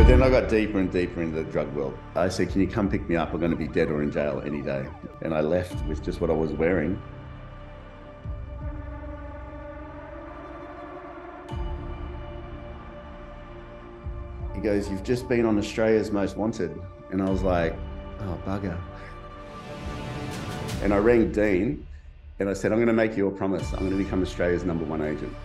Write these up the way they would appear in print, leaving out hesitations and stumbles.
But then I got deeper and deeper into the drug world. I said, can you come pick me up? I'm going to be dead or in jail any day. And I left with just what I was wearing. He goes, you've just been on Australia's Most Wanted. And I was like, oh, bugger. And I rang Dean and I said, I'm going to make you a promise. I'm going to become Australia's #1 agent.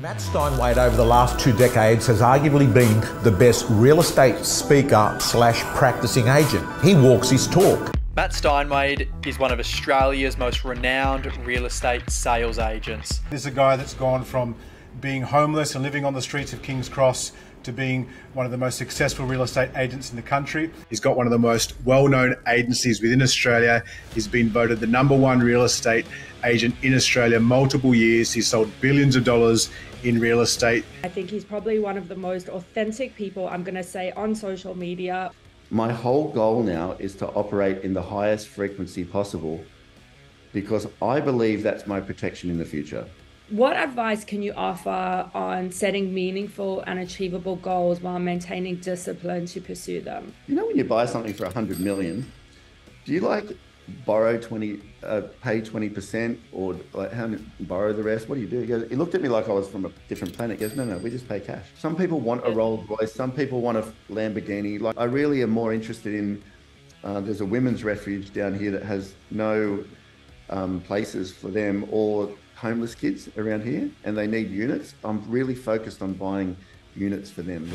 Mat Steinwede over the last 2 decades has arguably been the best real estate speaker / practicing agent. He walks his talk. Mat Steinwede is one of Australia's most renowned real estate sales agents. This is a guy that's gone from being homeless and living on the streets of King's Cross to being one of the most successful real estate agents in the country. He's got one of the most well-known agencies within Australia. He's been voted the #1 real estate agent in Australia multiple years. He's sold billions of dollars in real estate. I think he's probably one of the most authentic people, I'm going to say, on social media. My whole goal now is to operate in the highest frequency possible because I believe that's my protection in the future. What advice can you offer on setting meaningful and achievable goals while maintaining discipline to pursue them? You know, when you buy something for 100 million, do you like borrow 20, pay 20% or like borrow the rest? What do you do? He looked at me like I was from a different planet. He goes, no, we just pay cash. Some people want a Rolls Royce. Some people want a Lamborghini. Like I really am more interested in, there's a women's refuge down here that has no places for them or homeless kids around here and they need units. I'm really focused on buying units for them.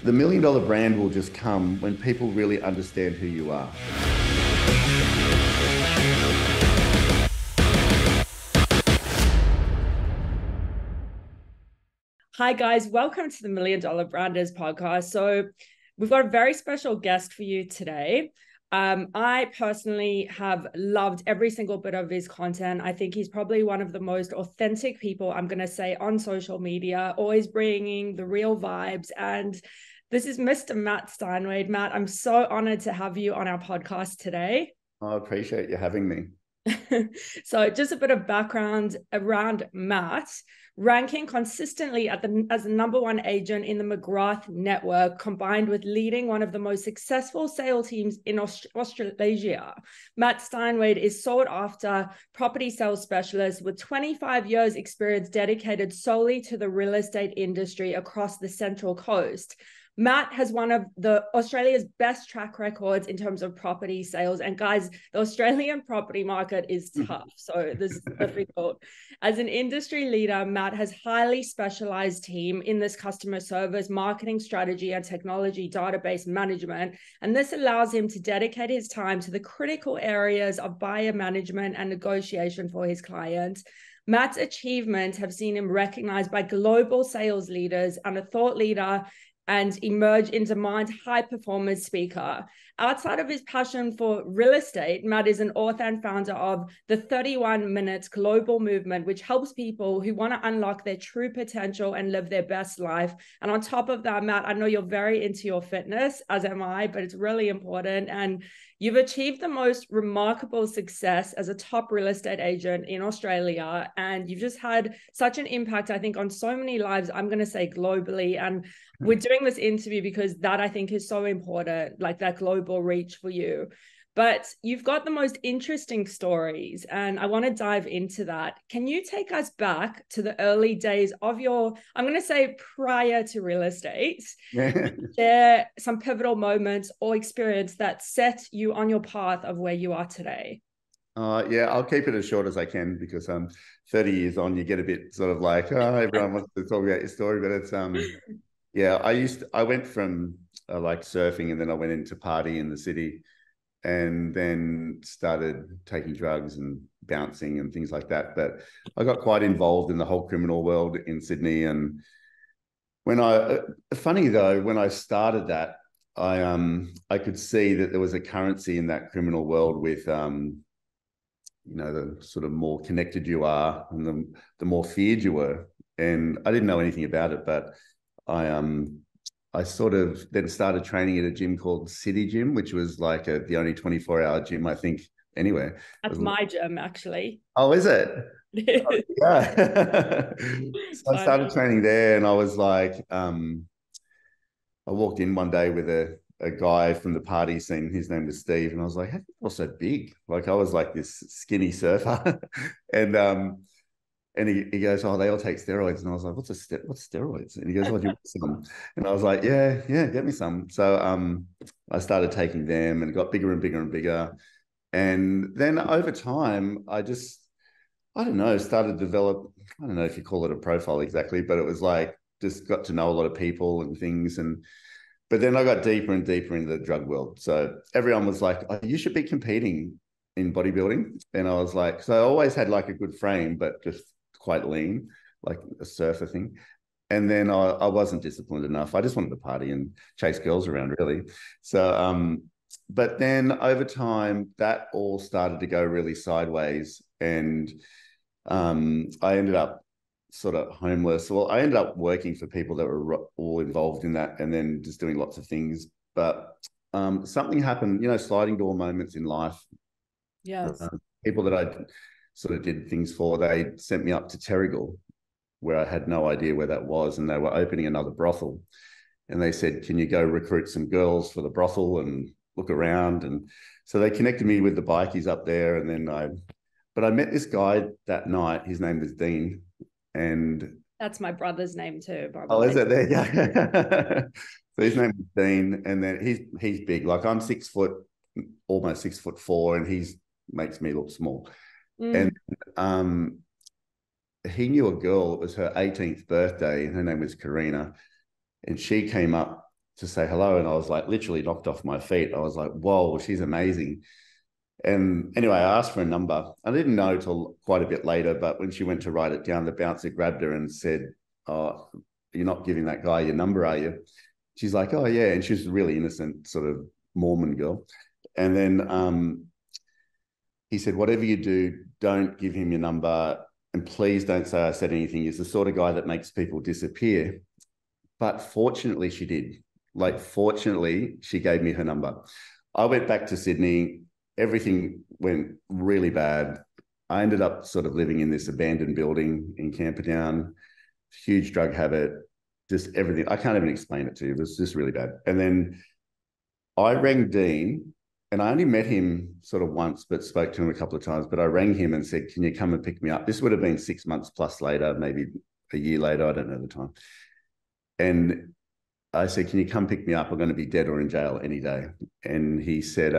The $1 million brand will just come when people really understand who you are. Hi guys, welcome to the $1 Million Branders podcast. So we've got a very special guest for you today. I personally have loved every single bit of his content. I think he's probably one of the most authentic people, I'm going to say, on social media, always bringing the real vibes. And this is Mr. Mat Steinwede. Mat, I'm so honored to have you on our podcast today. I appreciate you having me. So just a bit of background around Mat. Ranking consistently as the #1 agent in the McGrath Network, combined with leading one of the most successful sales teams in Australasia. Mat Steinwede is sought after property sales specialist with 25 years experience dedicated solely to the real estate industry across the Central Coast. Mat has one of Australia's best track records in terms of property sales. And guys, the Australian property market is tough. So this is difficult. As an industry leader, Mat has highly specialized team in this customer service, marketing strategy, and technology database management. And this allows him to dedicate his time to the critical areas of buyer management and negotiation for his clients. Mat's achievements have seen him recognized by global sales leaders and a thought leader and emerge in demand high-performance speaker. Outside of his passion for real estate, Mat is an author and founder of the 31 Minutes Global Movement, which helps people who want to unlock their true potential and live their best life. And on top of that, Mat, I know you're very into your fitness, as am I, but it's really important. And you've achieved the most remarkable success as a top real estate agent in Australia. And you've just had such an impact, I think, on so many lives, I'm going to say globally. And we're doing this interview because that, I think, is so important, like that global reach for you. But you've got the most interesting stories, and I want to dive into that. Can you take us back to the early days of your, I'm going to say, prior to real estate? Share some pivotal moments or experience that set you on your path of where you are today. Yeah, I'll keep it as short as I can because 30 years on, you get a bit sort of like, oh, everyone wants to talk about your story, but it's yeah, I went from like surfing and then I went into party in the city and then started taking drugs and bouncing and things like that. But I got quite involved in the whole criminal world in Sydney and When funny though, when I started that, I could see that there was a currency in that criminal world with the sort of more connected you are and the more feared you were. And I didn't know anything about it, but I sort of then started training at a gym called City Gym, which was like the only 24-hour gym, I think, anywhere. That's my gym, actually. Oh, is it? Oh, yeah. So I started training there, and I was like, I walked in one day with a guy from the party scene. His name was Steve, and I was like, "How do you feel so big?" Like I was like this skinny surfer, and he goes, "Oh, they all take steroids," and I was like, "What's steroids?" And he goes, "Oh, do you want some?" And I was like, "Yeah, get me some." So I started taking them, and it got bigger and bigger and bigger. And then over time, I don't know, started to develop. I don't know if you call it a profile exactly, but it was like just got to know a lot of people and things. But then I got deeper and deeper into the drug world. So everyone was like, "Oh, you should be competing in bodybuilding." And I was like, so I always had like a good frame, but just quite lean, like a surfer thing. And then I wasn't disciplined enough. I just wanted to party and chase girls around, really. So, but then over time, that all started to go really sideways. And I ended up sort of homeless. Well, I ended up working for people that were all involved in that and then just doing lots of things. But something happened, sliding door moments in life. Yes. People that I sort of did things for, they sent me up to Terrigal, where I had no idea where that was. And they were opening another brothel. And they said, "Can you go recruit some girls for the brothel and look around?" And so they connected me with the bikies up there. And then I met this guy that night. His name was Dean. And that's my brother's name too, by the way. way. Is it? There you go. So his name is Dean, and then he's big. Like I'm 6 foot, almost 6'4", and he makes me look small. And he knew a girl. It was her 18th birthday, and her name was Karina. And she came up to say hello, and I was like literally knocked off my feet. I was like, "Whoa, she's amazing." And anyway, I asked for a number. I didn't know till quite a bit later, but when she went to write it down, the bouncer grabbed her and said, "Oh, you're not giving that guy your number, are you?" She's like, "Oh, yeah." And she was a really innocent sort of Mormon girl. And then he said, "Whatever you do, don't give him your number. And please don't say I said anything." He's the sort of guy that makes people disappear. But fortunately, she did. Like, fortunately, she gave me her number. I went back to Sydney. Everything went really bad. I ended up sort of living in this abandoned building in Camperdown, huge drug habit, just everything. I can't even explain it to you. It was just really bad. And then I rang Dean, and I only met him sort of once, but spoke to him a couple of times. But I rang him and said, "Can you come and pick me up?" This would have been 6 months plus later, maybe a year later. I don't know the time. And I said, "Can you come pick me up? I'm going to be dead or in jail any day." And he said,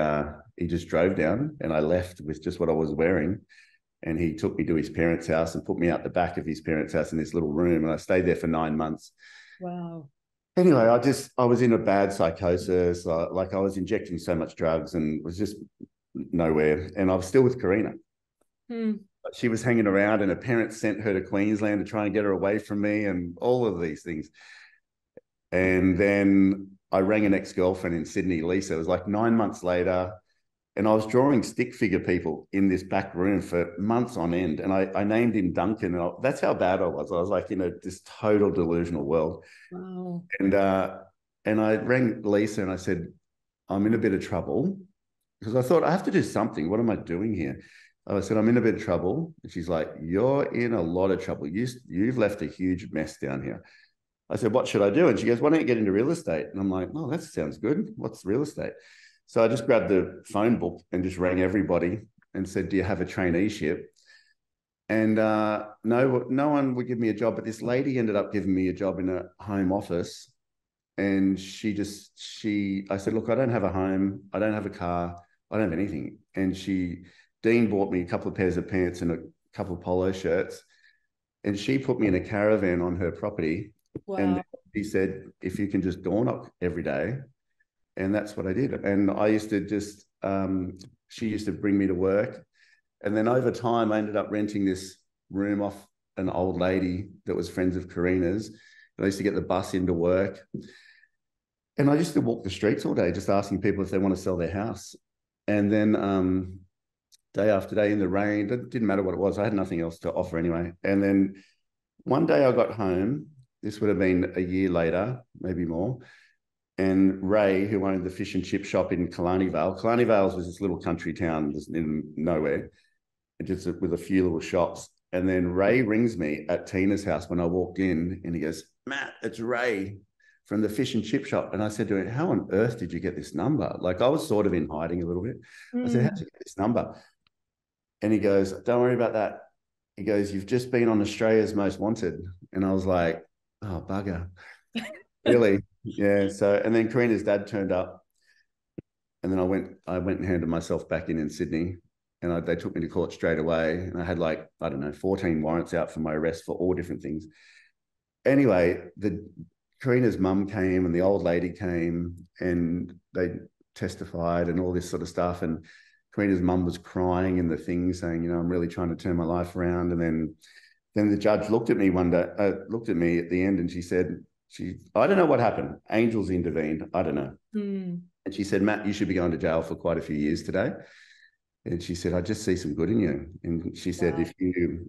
he just drove down, and I left with just what I was wearing. And he took me to his parents' house and put me out the back of his parents' house in this little room. And I stayed there for 9 months. Wow. Anyway, I was in a bad psychosis. Like I was injecting so much drugs and was just nowhere. And I was still with Karina. She was hanging around, and her parents sent her to Queensland to try and get her away from me and all of these things. And then I rang an ex-girlfriend in Sydney, Lisa. It was like 9 months later. And I was drawing stick figure people in this back room for months on end. And I named him Duncan. And that's how bad I was. I was like, this total delusional world. Wow. And I rang Lisa and I said, "I'm in a bit of trouble." Because I thought, I have to do something. What am I doing here? I said, "I'm in a bit of trouble." And she's like, "You're in a lot of trouble. You've left a huge mess down here." I said, "What should I do?" And she goes, "Why don't you get into real estate?" And I'm like, "Oh, that sounds good. What's real estate?" So I just grabbed the phone book and just rang everybody and said, "Do you have a traineeship?" And no one would give me a job. But this lady ended up giving me a job in a home office. And I said, "Look, I don't have a home. I don't have a car. I don't have anything." And Dean bought me a couple of pairs of pants and a couple of polo shirts. And she put me in a caravan on her property. Wow. And she said, "If you can just door knock every day." And that's what I did. And I used to just, she used to bring me to work. And then over time, I ended up renting this room off an old lady that was friends of Karina's. I used to get the bus into work. And I used to walk the streets all day just asking people if they want to sell their house. And then day after day in the rain, it didn't matter what it was. I had nothing else to offer anyway. And then one day I got home, this would have been a year later, maybe more. And Ray, who owned the fish and chip shop in Killarney Vale was this little country town in nowhere, just with a few little shops. And then Ray rings me at Tina's house when I walked in, and he goes, "Matt, it's Ray from the fish and chip shop." And I said to him, "How on earth did you get this number?" Like, I was sort of in hiding a little bit. I said, "How'd you get this number?" And he goes, "Don't worry about that." He goes, "You've just been on Australia's Most Wanted." And I was like, "Oh, bugger." Really? Yeah. So, and then Karina's dad turned up, and then I went and handed myself back in Sydney, and they took me to court straight away. And I had, like, I don't know, 14 warrants out for my arrest for all different things. Anyway, Karina's mum came and the old lady came, and they testified and all this sort of stuff. And Karina's mum was crying in the thing, saying, "I'm really trying to turn my life around." And then the judge looked at me one day, looked at me at the end, and she said, "I don't know what happened. Angels intervened. I don't know." And she said, "Matt, you should be going to jail for quite a few years today." And she said, "I just see some good in you." And she said, "If you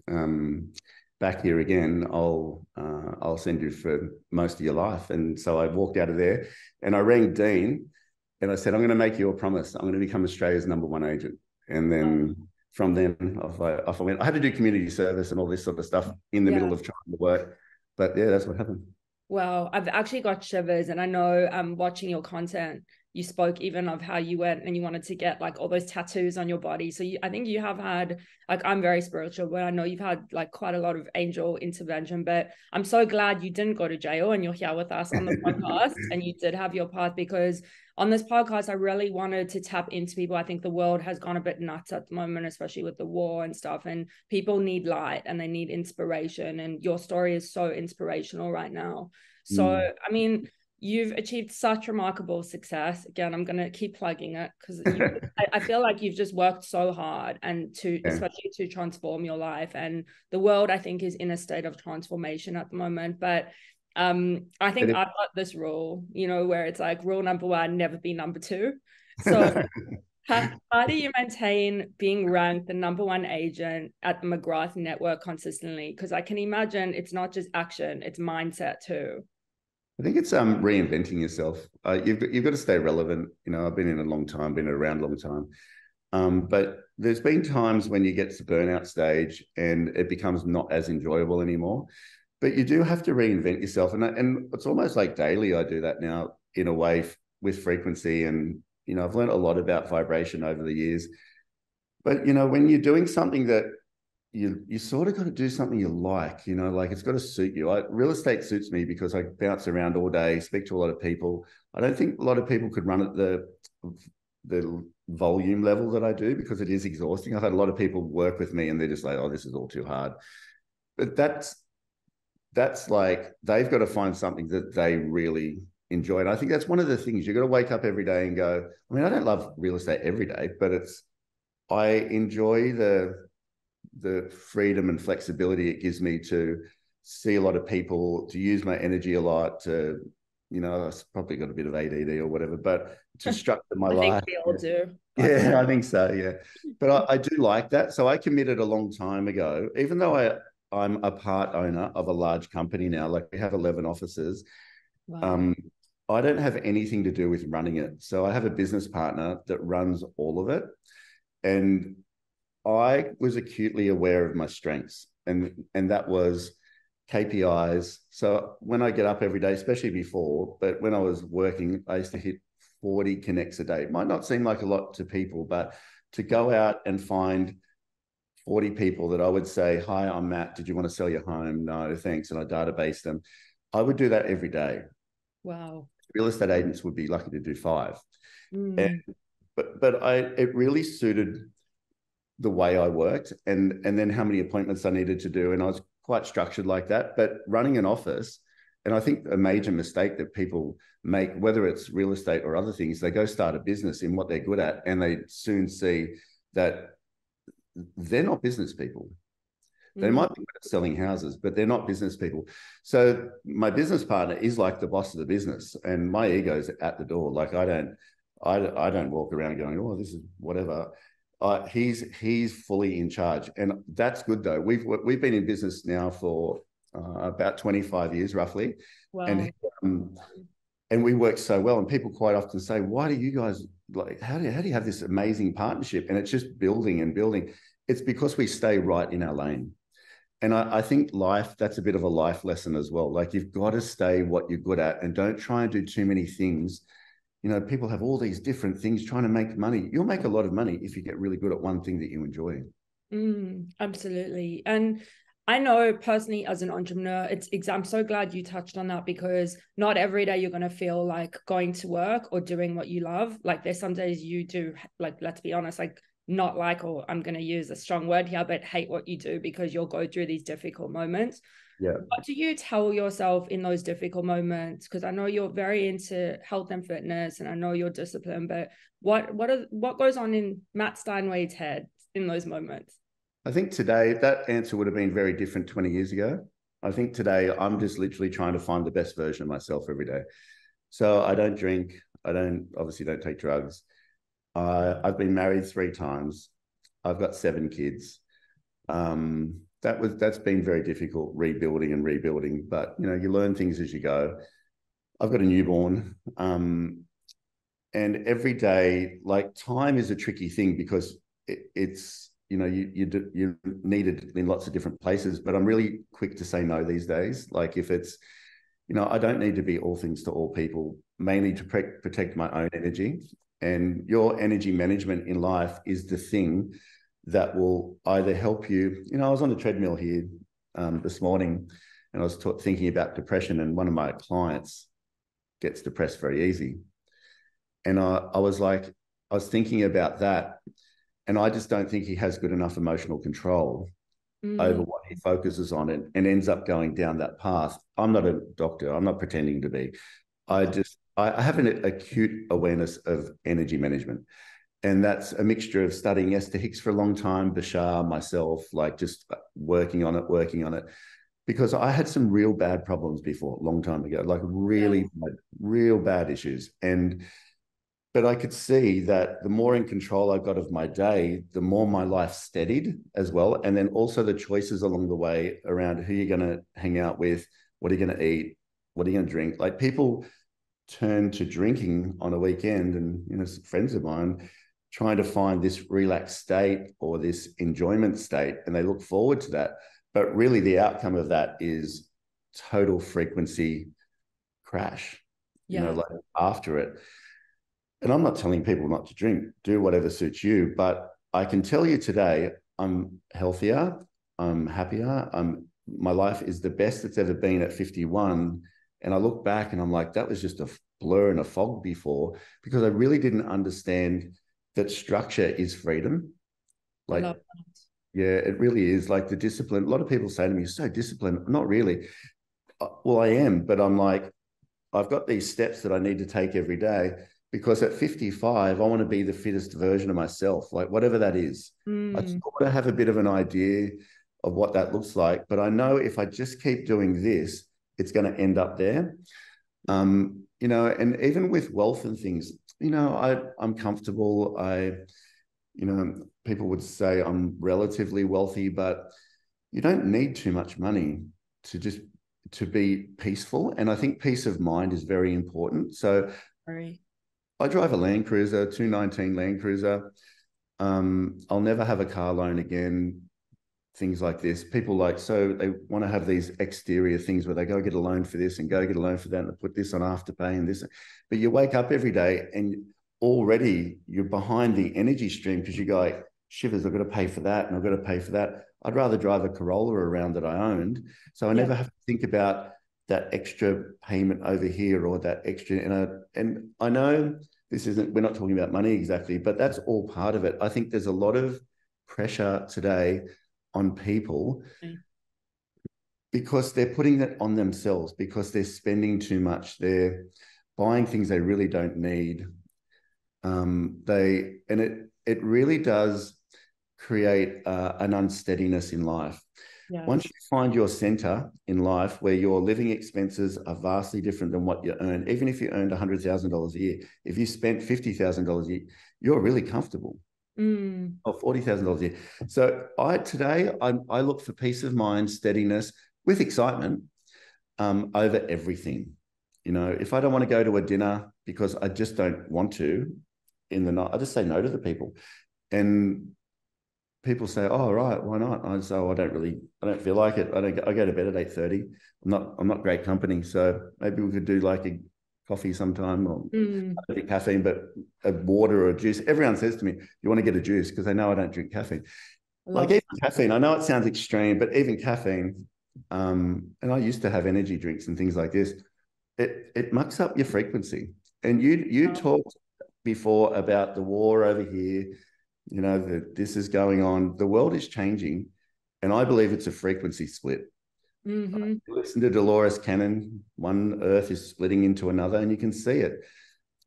back here again, I'll send you for most of your life." And so I walked out of there, and I rang Dean, and I said, "I'm going to make you a promise. I'm going to become Australia's #1 agent." And then from then off I went. I had to do community service and all this sort of stuff in the middle of trying to work. But yeah, that's what happened. Well, I've actually got shivers, and I know watching your content, you spoke even of how you went and you wanted to get like all those tattoos on your body. So I think you have had, like, I'm very spiritual, but I know you've had like quite a lot of angel intervention. But I'm so glad you didn't go to jail and you're here with us on the podcast and you did have your path, because on this podcast, I really wanted to tap into people. I think the world has gone a bit nuts at the moment, especially with the war and stuff, and people need light and they need inspiration. And your story is so inspirational right now. So, I mean, you've achieved such remarkable success. Again, I'm going to keep plugging it because I feel like you've just worked so hard and especially to transform your life. And the world, I think, is in a state of transformation at the moment. But I think I've got this rule, where it's like rule #1, never be #2. So how do you maintain being ranked the #1 agent at the McGrath Network consistently? Because I can imagine it's not just action, it's mindset too. I think it's reinventing yourself. You've got to stay relevant. I've been in a long time, been around a long time. But there's been times when you get to the burnout stage and it becomes not as enjoyable anymore. But you do have to reinvent yourself. And it's almost like daily I do that now in a way with frequency. And, I've learned a lot about vibration over the years. But, when you're doing something that you sort of got to do something you like, like it's got to suit you. Real estate suits me because I bounce around all day, speak to a lot of people. I don't think a lot of people could run at the volume level that I do because it is exhausting. I've had a lot of people work with me and they're just like, "Oh, this is all too hard." But that's like, they've got to find something that they really enjoy. And I think that's one of the things. You've got to wake up every day and go, I don't love real estate every day, but I enjoy the freedom and flexibility it gives me to see a lot of people, to use my energy a lot, to, I've probably got a bit of ADD or whatever, but to structure my life. I think we all do. Yeah, I think so, yeah. But I do like that. So I committed a long time ago, even though I'm a part owner of a large company now, like we have 11 offices. Wow. I don't have anything to do with running it. So I have a business partner that runs all of it. And I was acutely aware of my strengths, and that was KPIs. So when I get up every day, especially before, but when I was working, I used to hit 40 connects a day. It might not seem like a lot to people, but to go out and find 40 people that I would say, "Hi, I'm Matt. Did you want to sell your home?" "No, thanks." And I database them. I would do that every day. Wow. Real estate agents would be lucky to do 5. But it really suited the way I worked and then how many appointments I needed to do. And I was quite structured like that. But running an office, and I think a major mistake that people make, whether it's real estate or other things, they go start a business in what they're good at, and they soon see that they're not business people. They might be good at selling houses, but they're not business people. So my business partner is like the boss of the business, and my ego's at the door. Like I don't walk around going, oh, this is whatever. He's fully in charge, and that's good though. We've been in business now for about 25 years roughly. Wow. And we work so well, and people quite often say, why do you guys, like, how do you have this amazing partnership? And it's just building and building. It's because we stay right in our lane. And I think that's a bit of a life lesson as well. Like, you've got to stay what you're good at, and don't try and do too many things. You know, people have all these different things trying to make money. You'll make a lot of money if you get really good at one thing that you enjoy. Absolutely. And I know personally as an entrepreneur, I'm so glad you touched on that, because not every day you're going to feel like going to work or doing what you love. Like, there's some days you do, like, let's be honest, like, not like, or I'm going to use a strong word here, but hate what you do, because you'll go through these difficult moments. Yeah. What do you tell yourself in those difficult moments? Because I know you're very into health and fitness, and I know you're disciplined, but what goes on in Mat Steinwede's head in those moments? I think today that answer would have been very different 20 years ago. I think today I'm just literally trying to find the best version of myself every day. So I don't drink. I obviously don't take drugs. I've been married 3 times. I've got 7 kids. That's been very difficult, rebuilding. But you know, you learn things as you go. I've got a newborn, and every day, like, time is a tricky thing, because it's, you know, you're needed in lots of different places. But I'm really quick to say no these days. Like, if it's, you know, I don't need to be all things to all people, mainly to protect my own energy. And your energy management in life is the thing that will either help you. You know, I was on the treadmill here this morning, and I was thinking about depression, and one of my clients gets depressed very easy. And I was thinking about that, and I just don't think he has good enough emotional control over what he focuses on, and ends up going down that path. I'm not a doctor. I'm not pretending to be. I have an acute awareness of energy management. And that's a mixture of studying Esther Hicks for a long time, Bashar, myself, like, just working on it. Because I had some real bad problems before, a long time ago, like real bad issues. But I could see that the more in control I got of my day, the more my life steadied as well. And then also the choices along the way around who you're going to hang out with, what are you going to eat, what are you going to drink. Like, people turn to drinking on a weekend, and, you know, friends of mine, trying to find this relaxed state or this enjoyment state, and they look forward to that. But really the outcome of that is total frequency crash, you know, like, after it. And I'm not telling people not to drink, do whatever suits you, but I can tell you today, I'm healthier, I'm happier, my life is the best it's ever been at 51. And I look back and I'm like, that was just a blur and a fog before, because I really didn't understand that structure is freedom. Like, yeah, it really is. Like, the discipline. A lot of people say to me, you're so disciplined. Not really. Well, I am, but I'm like, I've got these steps that I need to take every day, because at 55, I want to be the fittest version of myself, like, whatever that is. I just want to have a bit of an idea of what that looks like. But I know if I just keep doing this, it's going to end up there. You know, and even with wealth and things, you know, I'm comfortable. You know, people would say I'm relatively wealthy, but you don't need too much money to be peaceful. And I think peace of mind is very important. So I drive a Land Cruiser, 219 Land Cruiser. I'll never have a car loan again. Things like this. People so they want to have these exterior things where they go get a loan for this and go get a loan for that and put this on Afterpay and this. But you wake up every day and already you're behind the energy stream, because you go like, shivers, I've got to pay for that and I've got to pay for that. I'd rather drive a Corolla around that I owned. So I never have to think about that extra payment over here or that extra. And I know we're not talking about money exactly, but that's all part of it. I think there's a lot of pressure today on people because they're putting that on themselves, because they're spending too much. They're buying things they really don't need. It really does create an unsteadiness in life. Yes. Once you find your center in life where your living expenses are vastly different than what you earn, even if you earned $100,000 a year, if you spent $50,000 a year, you're really comfortable. Or $40,000 a year. So today I look for peace of mind, steadiness with excitement over everything. You know, if I don't want to go to a dinner because I just don't want to in the night, I just say no to the people. And people say, "Oh, right, why not?" I say, "Oh, I don't feel like it. I go to bed at 8:30. I'm not great company. So maybe we could do like a coffee sometime, or a bit of caffeine, but a water or a juice." Everyone says to me, "You want to get a juice?" Because they know I don't drink caffeine. Like even caffeine, I know it sounds extreme, but even caffeine, and I used to have energy drinks and things like this, it mucks up your frequency. And you talked before about the war over here, you know, that this is going on. The world is changing, and I believe it's a frequency split. Listen to Dolores Cannon, one earth is splitting into another, and you can see it.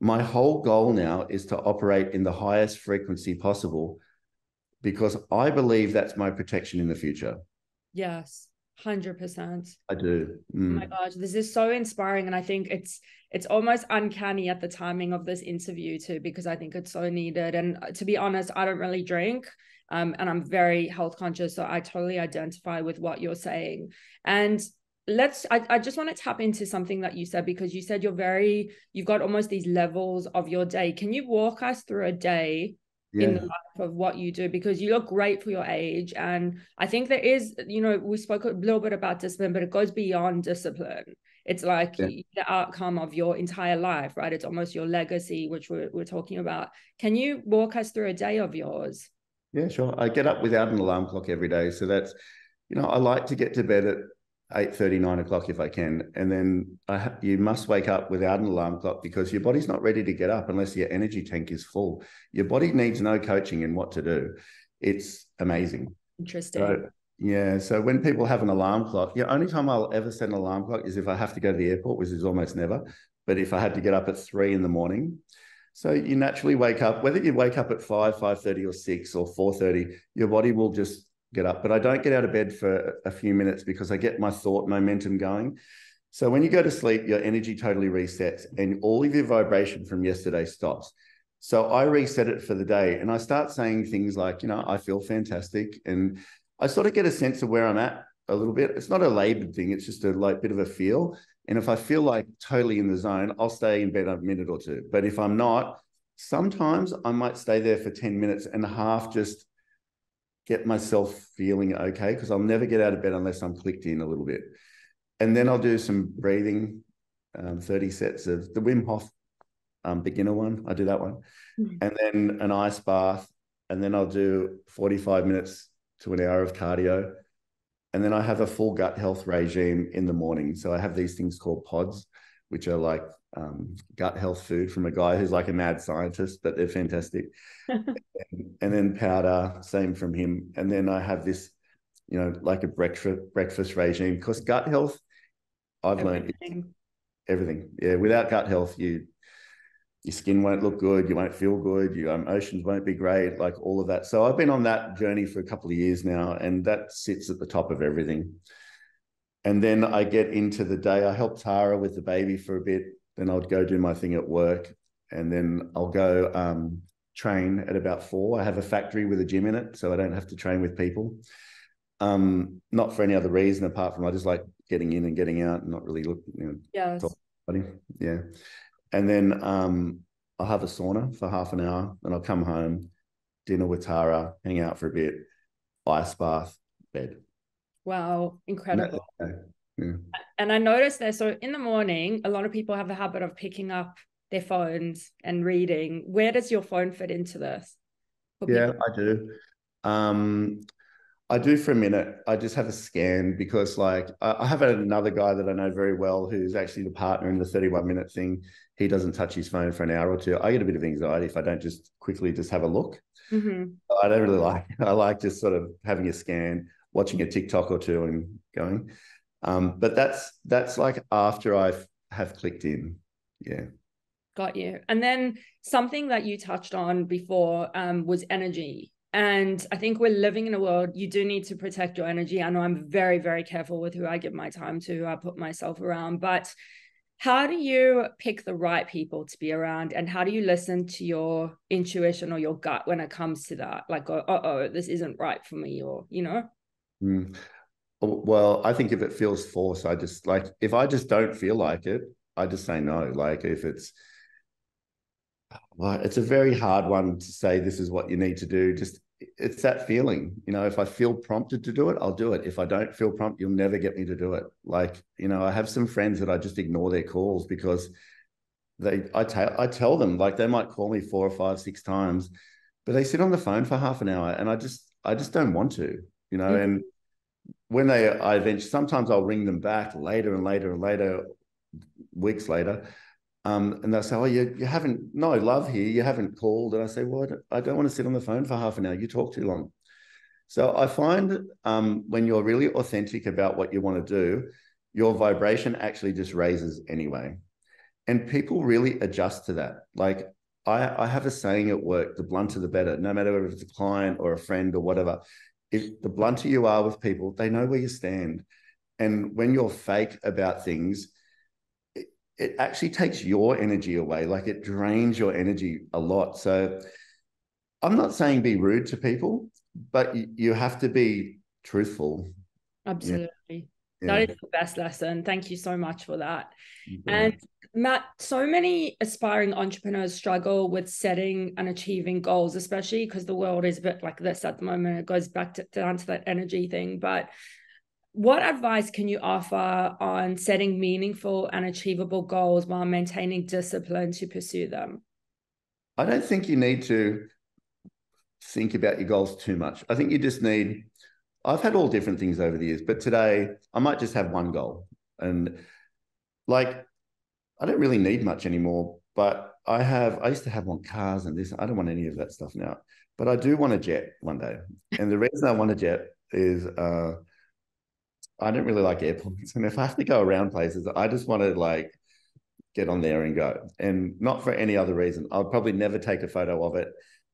My whole goal now is to operate in the highest frequency possible, because I believe that's my protection in the future. Yes, 100%. I do. Oh my gosh, this is so inspiring. And I think it's almost uncanny at the timing of this interview too, because I think it's so needed. And to be honest, I don't really drink. And I'm very health conscious. So I totally identify with what you're saying. And I just want to tap into something that you said, because you said you've got almost these levels of your day. Can you walk us through a day in the life of what you do? Because you look great for your age. And I think there is, you know, we spoke a little bit about discipline, but it goes beyond discipline. It's like the outcome of your entire life, right? It's almost your legacy, which we're talking about. Can you walk us through a day of yours? Yeah, sure. I get up without an alarm clock every day. So that's, you know, I like to get to bed at 8:30, 9 o'clock if I can. And then you must wake up without an alarm clock, because your body's not ready to get up unless your energy tank is full. Your body needs no coaching in what to do. It's amazing. Interesting. So, yeah. So when people have an alarm clock, the only time I'll ever set an alarm clock is if I have to go to the airport, which is almost never. But if I had to get up at 3 in the morning. So you naturally wake up, whether you wake up at 5, 5:30 or 6 or 4:30, your body will just get up. But I don't get out of bed for a few minutes, because I get my thought momentum going. So when you go to sleep, your energy totally resets and all of your vibration from yesterday stops. So I reset it for the day, and I start saying things like, you know, I feel fantastic. And I sort of get a sense of where I'm at a little bit. It's not a labored thing. It's just a bit of a feel. And if I feel like totally in the zone, I'll stay in bed a minute or two. But if I'm not, sometimes I might stay there for 10 minutes and half just get myself feeling okay, because I'll never get out of bed unless I'm clicked in a little bit. And then I'll do some breathing, 30 sets of the Wim Hof beginner one. I do that one. And then an ice bath. And then I'll do 45 minutes to an hour of cardio. And then I have a full gut health regime in the morning. So I have these things called pods, which are like gut health food from a guy who's like a mad scientist, but they're fantastic. And then powder, same from him. And then I have this, you know, like a breakfast regime, because gut health, I've learned everything. Yeah, without gut health, your skin won't look good, you won't feel good, your emotions won't be great, like all of that. So I've been on that journey for a couple of years now, and that sits at the top of everything. And then I get into the day. I help Tara with the baby for a bit. Then I'll go do my thing at work, and then I'll go train at about 4. I have a factory with a gym in it, so I don't have to train with people. Not for any other reason apart from I just like getting in and getting out and not really look, you know. Yes. Yeah. And then I'll have a sauna for half an hour, and I'll come home, dinner with Tara, hang out for a bit, ice bath, bed. Wow, incredible. Yeah. And I noticed that, so in the morning, a lot of people have a habit of picking up their phones and reading. Where does your phone fit into this? Yeah, I do. I do for a minute. I just have a scan, because like I have another guy that I know very well who's actually the partner in the 31-minute thing. He doesn't touch his phone for an hour or two. I get a bit of anxiety if I don't just quickly just have a look. I don't really like it. I like just sort of having a scan, watching a TikTok or two and going. But that's like after I have clicked in. Yeah. Got you. And then something that you touched on before was energy. And I think we're living in a world, you do need to protect your energy. I know I'm very, very careful with who I give my time to, who I put myself around, but how do you pick the right people to be around, and how do you listen to your intuition or your gut when it comes to that? Like, oh, this isn't right for me, or, you know? Mm. Well, I think if it feels forced, I just like, if I just don't feel like it, I just say no. Like if it's, well, it's a very hard one to say this is what you need to do. Just, it's that feeling, you know, if I feel prompted to do it, I'll do it. If I don't feel prompted, you'll never get me to do it. Like, you know, I have some friends that I just ignore their calls because I tell them, like, they might call me 4 or 5, 6 times, but they sit on the phone for half an hour and I just don't want to, you know. Mm-hmm. And when I eventually, sometimes I'll ring them back later and later and later, weeks later. And they'll say, oh, you haven't, no love here, you haven't called. And I say, well, I don't want to sit on the phone for half an hour. You talk too long. So I find when you're really authentic about what you want to do, your vibration actually just raises anyway. And people really adjust to that. Like I have a saying at work, the blunter the better, no matter whether it's a client or a friend or whatever. If the blunter you are with people, they know where you stand. And when you're fake about things, it actually takes your energy away. Like it drains your energy a lot. So I'm not saying be rude to people, but you have to be truthful. Absolutely. Yeah. That is the best lesson. Thank you so much for that. Yeah. And Matt, so many aspiring entrepreneurs struggle with setting and achieving goals, especially because the world is a bit like this at the moment. It goes back down to that energy thing. But what advice can you offer on setting meaningful and achievable goals while maintaining discipline to pursue them? I don't think you need to think about your goals too much. I think you just need, I've had all different things over the years, but today I might just have one goal. And like, I don't really need much anymore, but I used to want cars and this. I don't want any of that stuff now, but I do want a jet one day. And the reason I want a jet is I don't really like airports. And if I have to go around places, I just want to like get on there and go. And not for any other reason. I'd probably never take a photo of it.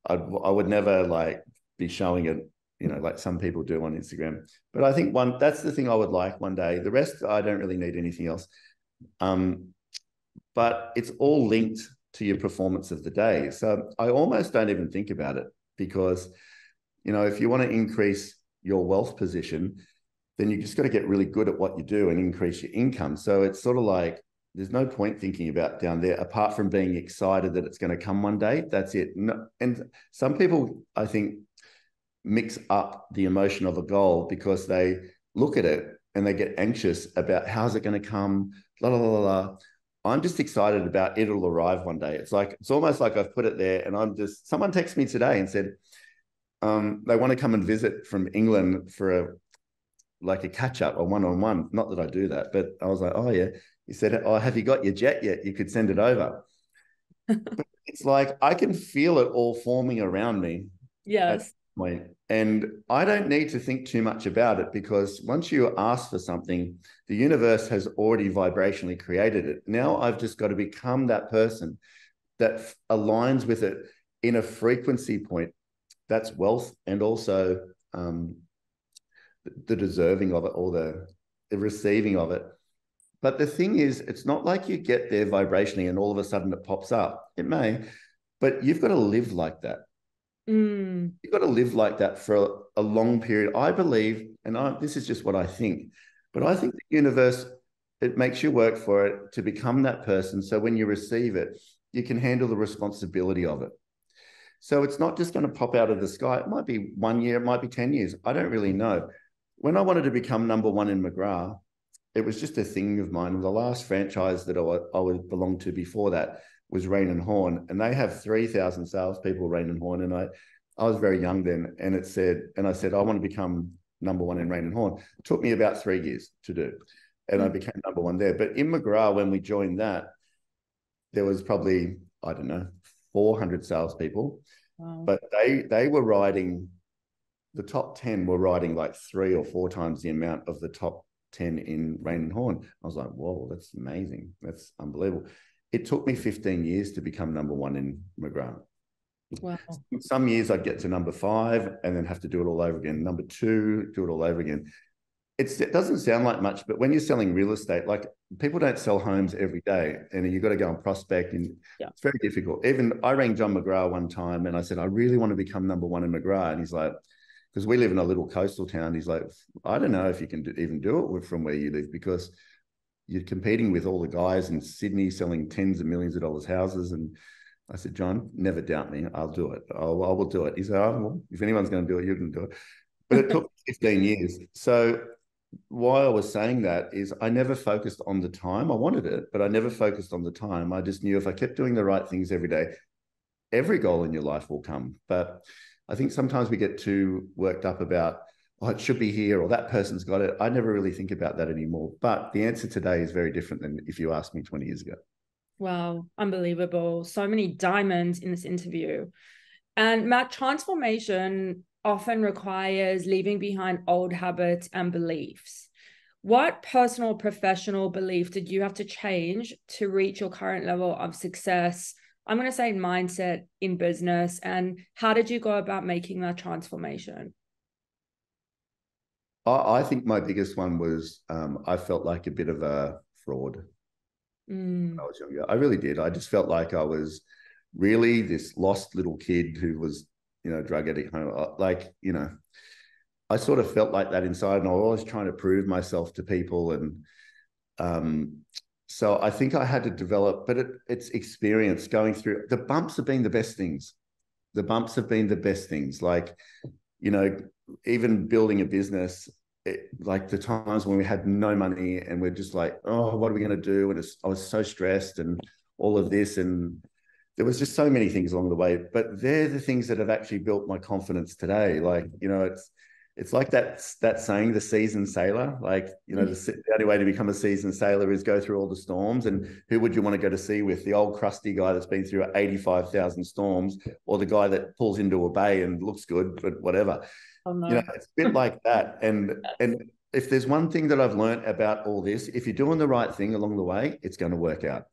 I would never like be showing it, you know, like some people do on Instagram. But I think that's the thing I would like one day. The rest, I don't really need anything else. But it's all linked to your performance of the day. So I almost don't even think about it because, you know, if you want to increase your wealth position, then you just got to get really good at what you do and increase your income. So it's sort of like, there's no point thinking about down there apart from being excited that it's going to come one day. That's it. No, and some people, I think, mix up the emotion of a goal because they look at it and they get anxious about how's it going to come, la, la, la, la. I'm just excited about it'll arrive one day. It's almost like I've put it there and someone texted me today and said they want to come and visit from England for a catch up, a one-on-one. Not that I do that, but I was like, oh yeah. He said, oh, have you got your jet yet? You could send it over. But it's like, I can feel it all forming around me. Yes. And I don't need to think too much about it because once you ask for something, the universe has already vibrationally created it. Now I've just got to become that person that aligns with it in a frequency point that's wealth and also the deserving of it or the receiving of it. But the thing is, it's not like you get there vibrationally and all of a sudden it pops up. It may, but you've got to live like that. You've got to live like that for a long period. I believe, and this is just what I think, but I think the universe, it makes you work for it to become that person. So when you receive it, you can handle the responsibility of it. So it's not just going to pop out of the sky. It might be 1 year, it might be 10 years. I don't really know. When I wanted to become #1 in McGrath, it was just a thing of mine. The last franchise that I would belong to before that was Rain and Horn, and they have 3,000 salespeople, Rain and Horn. And I was very young then, and I said, I want to become #1 in Rain and Horn. It took me about 3 years to do, and I became #1 there. But in McGrath, when we joined that, there was probably, I don't know, 400 salespeople. Wow. But they were riding, the top 10 were riding like 3 or 4 times the amount of the top 10 in Rain and Horn. I was like, whoa, that's amazing. That's unbelievable. It took me 15 years to become #1 in McGrath. Wow. Some years I'd get to number 5 and then have to do it all over again. Number 2, do it all over again. It doesn't sound like much, but when you're selling real estate, like people don't sell homes every day, and you've got to go and prospect, and it's very difficult. Even I rang John McGrath one time and I said, I really want to become number 1 in McGrath. And he's like, because we live in a little coastal town, he's like, I don't know if you can even do it from where you live, because you're competing with all the guys in Sydney selling tens of millions of dollars houses. And I said, John, never doubt me. I'll do it. I will do it. He said, oh, well, if anyone's going to do it, you can do it. But it took 15 years. So why I was saying that is I never focused on the time. I wanted it, but I never focused on the time. I just knew if I kept doing the right things every day, every goal in your life will come. But I think sometimes we get too worked up about, oh, it should be here, or that person's got it. I never really think about that anymore. But the answer today is very different than if you asked me 20 years ago. Wow, unbelievable. So many diamonds in this interview. And Matt, transformation often requires leaving behind old habits and beliefs. What personal or professional belief did you have to change to reach your current level of success? I'm going to say mindset in business. And how did you go about making that transformation? I think my biggest one was I felt like a bit of a fraud when I was younger. I really did. I just felt like I was really this lost little kid who was, drug addict home. Like, I sort of felt like that inside, and I was always trying to prove myself to people. And so I think I had to develop, but it's experience going through. The bumps have been the best things. The bumps have been the best things. Like, even building a business, like the times when we had no money and we're just like, oh, what are we going to do? And I was so stressed and all of this. And there was just so many things along the way, but they're the things that have actually built my confidence today. Like, it's like that saying, the seasoned sailor, like, the only way to become a seasoned sailor is go through all the storms. And who would you want to go to sea with? The old crusty guy that's been through 85,000 storms, or the guy that pulls into a bay and looks good, but whatever. Oh, no. It's a bit like that. And if there's one thing that I've learned about all this, if you're doing the right thing along the way, it's going to work out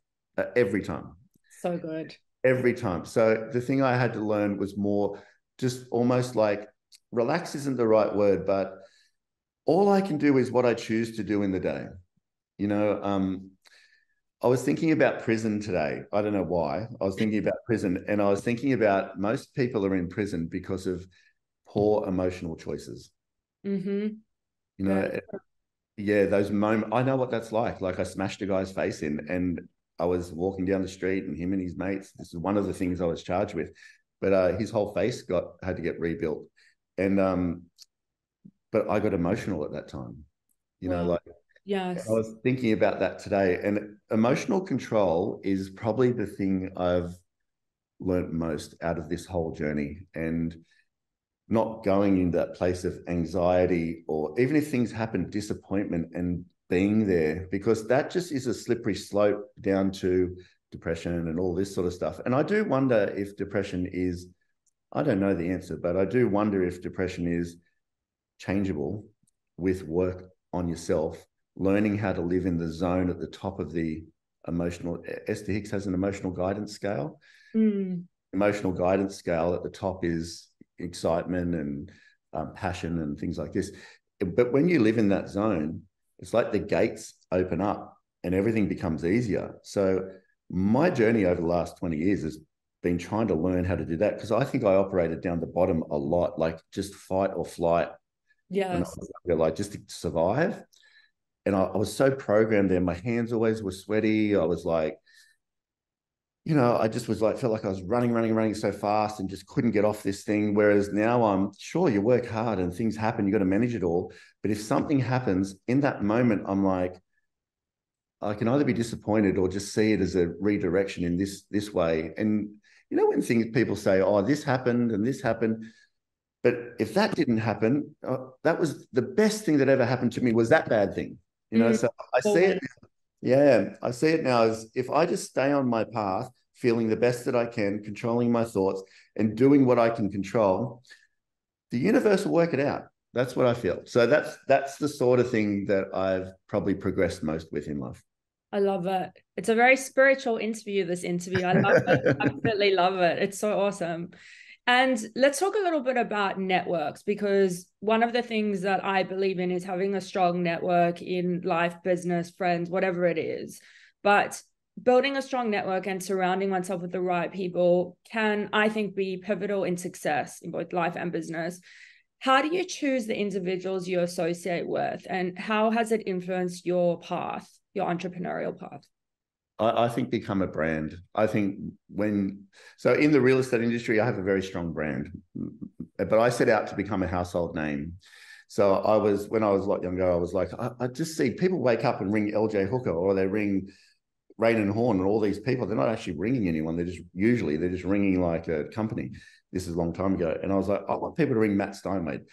every time. So good. Every time. So the thing I had to learn was more just almost like, relax isn't the right word, but all I can do is what I choose to do in the day. I was thinking about prison today. I don't know why. I was thinking about prison, and I was thinking about most people are in prison because of poor emotional choices. Mm-hmm. Yeah, those moments. I know what that's like. Like, I smashed a guy's face in, and I was walking down the street, and him and his mates, this is one of the things I was charged with, but his whole face had to get rebuilt. And but I got emotional at that time. Wow. Yes. I was thinking about that today, and emotional control is probably the thing I've learned most out of this whole journey, and not going in that place of anxiety, or even if things happen, disappointment, and being there, because that just is a slippery slope down to depression and all this sort of stuff. And I do wonder if depression is, I don't know the answer, but I do wonder if depression is changeable with work on yourself, learning how to live in the zone at the top of the emotional. Esther Hicks has an emotional guidance scale. Emotional guidance scale at the top is excitement and passion and things like this. But when you live in that zone, it's like the gates open up and everything becomes easier. So my journey over the last 20 years has been trying to learn how to do that, because I think I operated down the bottom a lot, like just fight or flight. Yes. Like just to survive. And I was so programmed there. My hands always were sweaty. I was like, I just was like, felt like I was running so fast and just couldn't get off this thing. Whereas now I'm sure you work hard and things happen, you got to manage it all. But if something happens in that moment, I'm like, I can either be disappointed or just see it as a redirection in this way. And when people say, oh, this happened and this happened, but if that didn't happen, that was the best thing that ever happened to me, was that bad thing. So I see it. Yeah, I see it now as if I just stay on my path, feeling the best that I can, controlling my thoughts and doing what I can control, the universe will work it out. That's what I feel. So that's the sort of thing that I've probably progressed most with in life. I love it. It's a very spiritual interview, this interview. I love it. Absolutely love it. It's so awesome. And let's talk a little bit about networks, because one of the things that I believe in is having a strong network in life, business, friends, whatever it is. But building a strong network and surrounding oneself with the right people can, I think, be pivotal in success in both life and business. How do you choose the individuals you associate with, and how has it influenced your path, your entrepreneurial path? I think become a brand. I think so in the real estate industry, I have a very strong brand, but I set out to become a household name. So when I was a lot younger, I was like, I just see people wake up and ring LJ Hooker, or they ring Rain and Horn, and all these people. They're not actually ringing anyone. They're just ringing like a company. This is a long time ago. And I was like, I want people to ring Mat Steinwede.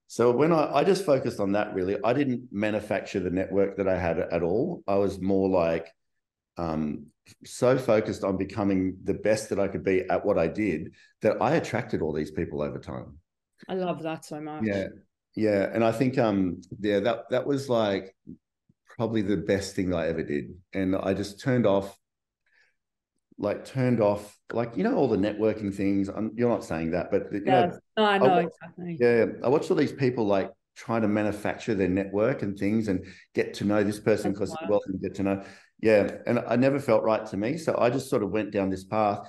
So when I just focused on that, really, I didn't manufacture the network that I had at all. I was more like, so focused on becoming the best that I could be at what I did, that I attracted all these people over time. I love that so much. Yeah. And I think that was like probably the best thing I ever did. And I just turned off all the networking things. You're not saying that, but no, I know exactly. Yeah, I watched all these people like trying to manufacture their network and things, and get to know this person because they're wealthy, and get to know. Yeah, and I never felt right to me, so I just sort of went down this path.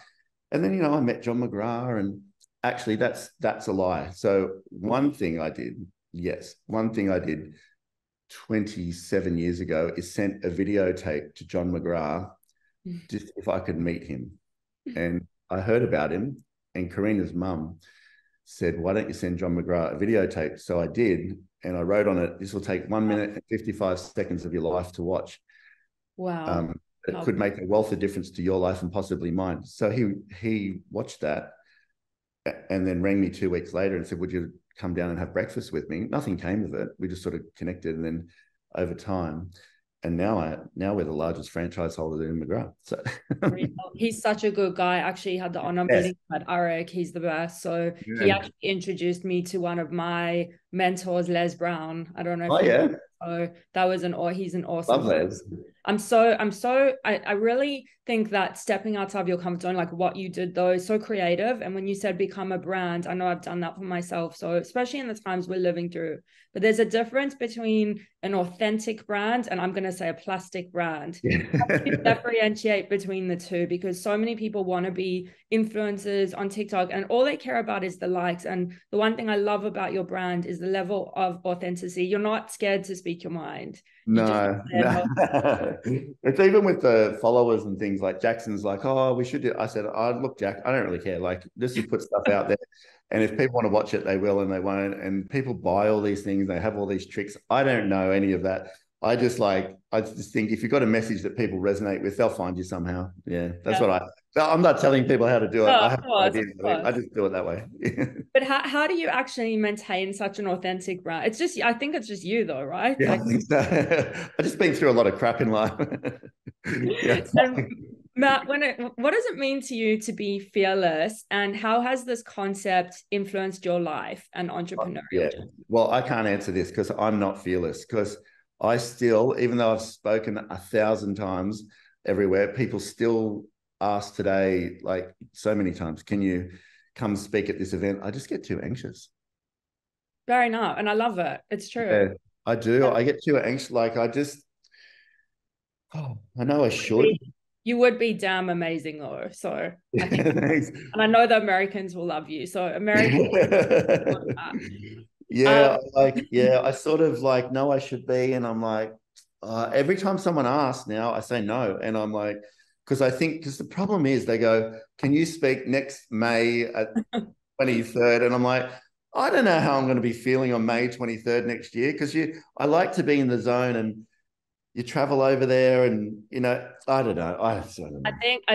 And then I met John McGrath, and actually that's a lie. So one thing I did 27 years ago is sent a videotape to John McGrath just if I could meet him. And I heard about him, and Karina's mum said, why don't you send John McGrath a videotape? So I did, and I wrote on it, this will take 1 minute and 55 seconds of your life to watch. Wow. It could make a wealth of difference to your life and possibly mine. So he watched that and then rang me 2 weeks later and said, would you come down and have breakfast with me? Nothing came of it. We just sort of connected, and then over time. And now we're the largest franchise holder in McGrath. So he's such a good guy. Actually had the honor meeting at Arik. He's the best. So he actually introduced me to one of my mentors, Les Brown. I don't know if so that was he's an awesome. Love Les. I really think that stepping outside of your comfort zone, like what you did though, is so creative. And when you said become a brand, I know I've done that for myself. So especially in the times we're living through, but there's a difference between an authentic brand and I'm going to say a plastic brand. Differentiate between the two, because so many people want to be influencers on TikTok and all they care about is the likes. And the one thing I love about your brand is the level of authenticity. You're not scared to speak your mind. No. It's even with the followers and things, like Jackson's like, oh, we should do. I said, oh, look, Jack, I don't really care. Like, just put stuff out there. And if people want to watch it, they will, and they won't. And people buy all these things. They have all these tricks. I don't know any of that. I just think if you've got a message that people resonate with, they'll find you somehow. Yeah, that's what I'm not telling people how to do it. I have no idea. I just do it that way. But how do you actually maintain such an authentic brand? I think it's just you though, right? Yeah, I think so. I've just been through a lot of crap in life. Mat, what does it mean to you to be fearless, and how has this concept influenced your life and entrepreneurial? Yeah, well, I can't answer this because I'm not fearless, because I still, even though I've spoken 1,000 times everywhere, people still ask today, like so many times, can you come speak at this event? I just get too anxious. Fair enough. And I love it. It's true. Yeah, I do. Yeah. I get too anxious. Like I know I should. You would be damn amazing though. So I think, and I know the Americans will love you. So Americans. I sort of like know I should be. And I'm like, every time someone asks now, I say no. And I'm like, because the problem is they go, can you speak next May at 23rd? And I'm like, I don't know how I'm going to be feeling on May 23rd next year, because I like to be in the zone, and you travel over there, and I don't know. I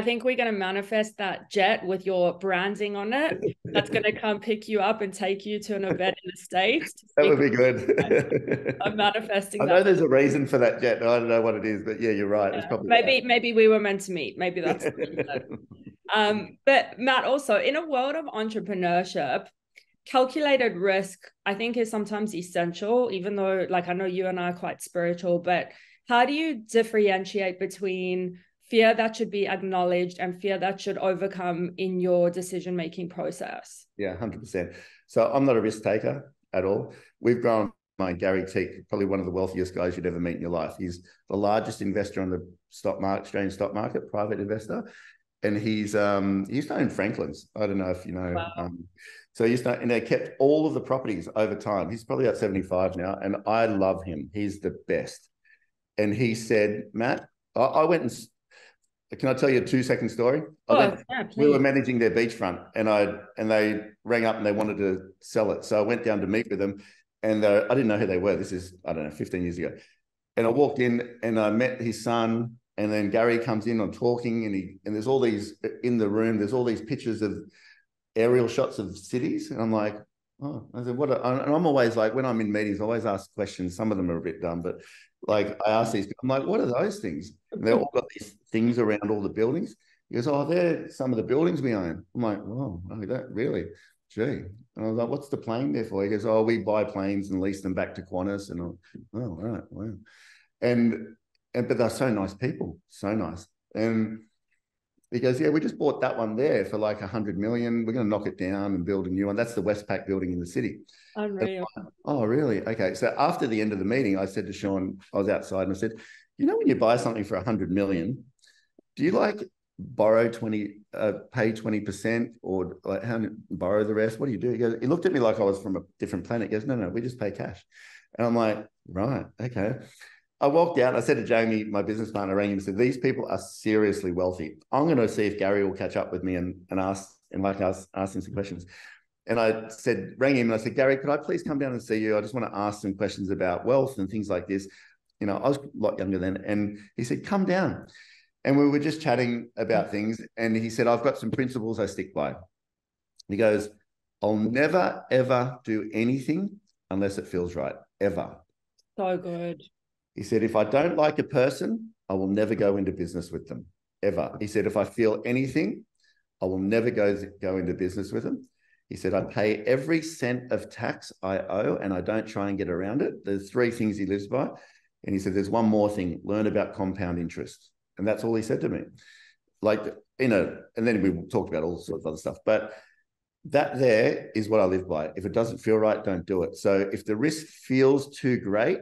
think we're going to manifest that jet with your branding on it. That's going to come pick you up and take you to an event in the States. That would be good. I'm manifesting. I know there's a reason for that jet. I don't know what it is, but yeah, you're right. It's probably maybe we were meant to meet. Maybe that's. But Mat, also in a world of entrepreneurship, calculated risk, I think, is sometimes essential. Even though, like, I know you and I are quite spiritual, but How do you differentiate between fear that should be acknowledged and fear that should overcome in your decision-making process? Yeah, 100%. So I'm not a risk taker at all. We've grown my Gary Teak, probably one of the wealthiest guys you'd ever meet in your life. He's the largest investor on the stock market, Australian stock market, private investor. And he's known Franklin's. I don't know if you know. Wow. So he's known, and they kept all of the properties over time. He's probably about 75 now, and I love him. He's the best. And he said, Matt, I went and can I tell you a 2-second story? We were managing their beachfront, and they rang up and they wanted to sell it. So I went down to meet with them, and I didn't know who they were. This is, I don't know, 15 years ago. And I walked in and I met his son, and then Gary comes in on talking, and there's all these in the room. There's all these pictures of aerial shots of cities, and I'm like, oh, I said, what? And I'm always like, when I'm in meetings, I always ask questions. Some of them are a bit dumb, but like I ask these, I'm like, what are those things? And they've all got these things around all the buildings. He goes, oh, they're some of the buildings we own. I'm like, oh, that really? Gee. And I was like, what's the plane there for? He goes, oh, we buy planes and lease them back to Qantas. And I'm, oh, right, wow. But they're so nice people, so nice. And he goes, yeah, we just bought that one there for like 100 million. We're going to knock it down and build a new one. That's the Westpac building in the city. Unreal. Oh, really? Okay. So after the end of the meeting, I said to Sean, I was outside and I said, you know, when you buy something for 100 million, do you like borrow 20, pay 20% or like borrow the rest? What do you do? He looked at me like I was from a different planet. He goes, no, we just pay cash. And I'm like, right, okay. I walked out and I said to Jamie, my business partner, rang him and said, these people are seriously wealthy. I'm going to see if Gary will catch up with me and ask him some questions. And I rang him and I said, Gary, could I please come down and see you? I just want to ask some questions about wealth and things like this. You know, I was a lot younger then. And he said, come down. And we were just chatting about things. And he said, I've got some principles I stick by. He goes, I'll never, ever do anything unless it feels right, ever. So good. He said, if I don't like a person, I will never go into business with them, ever. He said, if I feel anything, I will never go into business with them. He said, I pay every cent of tax I owe and I don't try and get around it. There's 3 things he lives by. And he said, there's one more thing, learn about compound interest. And that's all he said to me. Like, and then we talked about all sorts of other stuff. But that there is what I live by. If it doesn't feel right, don't do it. So if the risk feels too great,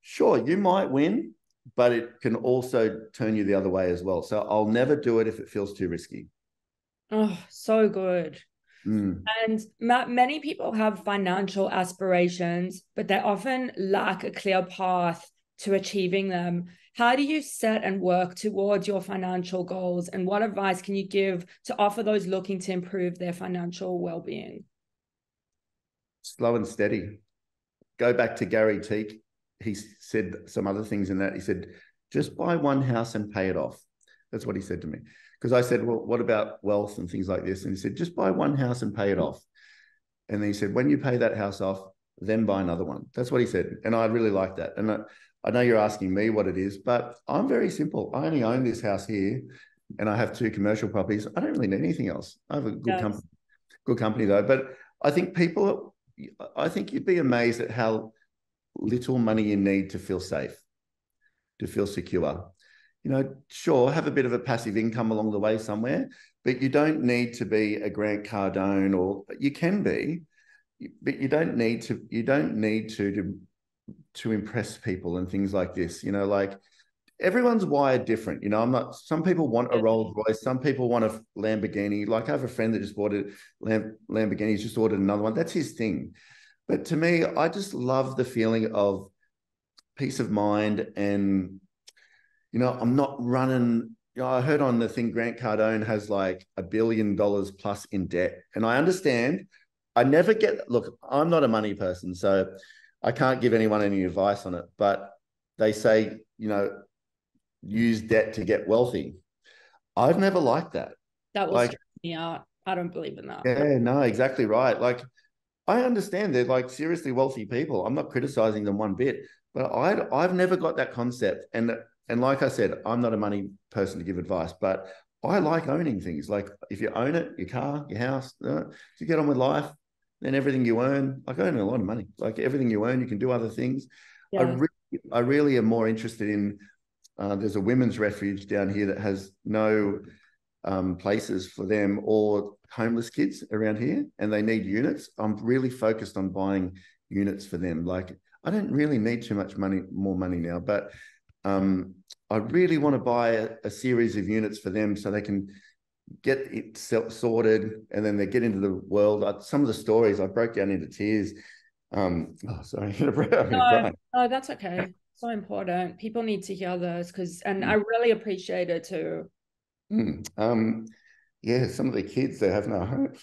sure, you might win, but it can also turn you the other way as well. So I'll never do it if it feels too risky. Oh, so good. And Matt, many people have financial aspirations, but they often lack a clear path to achieving them. How do you set and work towards your financial goals? And what advice can you give to offer those looking to improve their financial well-being? Slow and steady. Go back to Gary Teak. He said some other things in that. He said, just buy one house and pay it off. That's what he said to me. Because I said, well, what about wealth and things like this? And he said, just buy one house and pay it off. And then he said, when you pay that house off, then buy another one. That's what he said. And I really like that. And I know you're asking me what it is, but I'm very simple. I only own this house here and I have 2 commercial properties. I don't really need anything else. I have a good company though. But I think you'd be amazed at how little money you need to feel safe, to feel secure. You know, sure, have a bit of a passive income along the way somewhere, but you don't need to be a Grant Cardone, or you can be, but you don't need to impress people and things like this. You know, like everyone's wired different. You know, some people want a Rolls Royce, some people want a Lamborghini. Like I have a friend that just bought a Lamborghini, he's just ordered another one. That's his thing. But to me, I just love the feeling of peace of mind and, you know, I'm not running. You know, I heard on the thing Grant Cardone has like $1 billion plus in debt. And I understand. I never look, I'm not a money person, so I can't give anyone any advice on it. But they say, you know, use debt to get wealthy. I've never liked that. That will stress me out. I don't believe in that. Yeah, no, exactly right. Like, I understand they're like seriously wealthy people. I'm not criticizing them one bit, but I've never got that concept. And like I said, I'm not a money person to give advice, but I like owning things. Like if you own it, your car, your house, if you get on with life, then everything you earn, like I earn a lot of money. Like everything you earn, you can do other things. Yeah. I really I really am more interested in, there's a women's refuge down here that has no places for them or homeless kids around here, and they need units. I'm really focused on buying units for them. Like, I don't really need too much money, more money now, but I really want to buy a series of units for them so they can get it sorted, and then they get into the world. Some of the stories, I broke down into tears. Oh, sorry, I'm going to cry. No, that's okay. So important. People need to hear this and I really appreciate it too. Yeah, some of the kids, they have no hope.